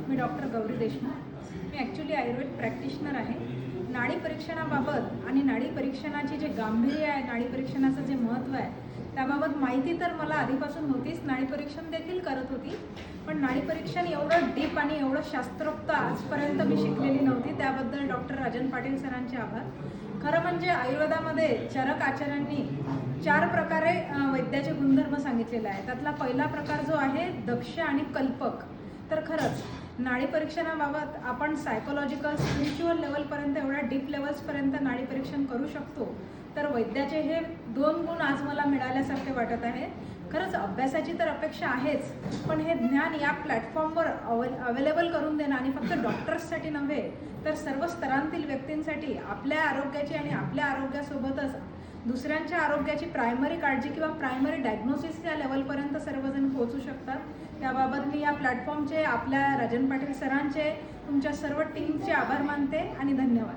मी doctor Gauri Deshmukh. मी actually Ayurveda practitioner आहे. नाडी परीक्षणाबाबत आणि नाडी परीक्षणाची जे गांभीर्य आहे, नाडी परीक्षणाचं जे महत्त्व आहे त्याबाबत माहिती तर मला आधीपासून होतीच. नाडी परीक्षण देखील करत होती, पण नाडी परीक्षण एवढं डीप आणि एवढं शास्त्रोक्त आजपर्यंत मी शिकलेली नव्हती. त्याबद्दल डॉक्टर राजन पाटील सरांचे आभार. खरं म्हणजे आयुर्वेदामध्ये चरक आचार्यांनी 4 प्रकारे वैद्याचे गुणधर्म सांगितलेले आहे. त्यातला पहिला प्रकार जो आहे दक्ष आणि कल्पक. तर खरंच नाडी परीक्षणाबाबत आपण सायकोलॉजिकल स्पिरिच्युअल लेवलपर्यंत, एवढ्या डीप लेवल्सपर्यंत नाडी परीक्षण करू शकतो. तर वैद्याचे हे 2 गुण आज मला मिळाल्यासारखे वाटत आहे. खरंच अभ्यासाची तर अपेक्षा आहेच, पण हे ज्ञान या प्लॅटफॉर्मवर अवेलेबल करून देणं आणि फक्त डॉक्टर्ससाठी नव्हे तर सर्व स्तरांतील व्यक्तींसाठी आपल्या आरोग्याची आणि आपल्या आरोग्यासोबतच दुसऱ्यांच्या आरोग्याची प्रायमरी काळजी किंवा प्रायमरी डायग्नोसिस या लेवलपर्यंत सर्वजण पोहोचू शकतात. त्याबाबत मी या प्लॅटफॉर्मचे, आपल्या राजन पाटील सरांचे, तुमच्या सर्व टीमचे आभार मानते आणि धन्यवाद.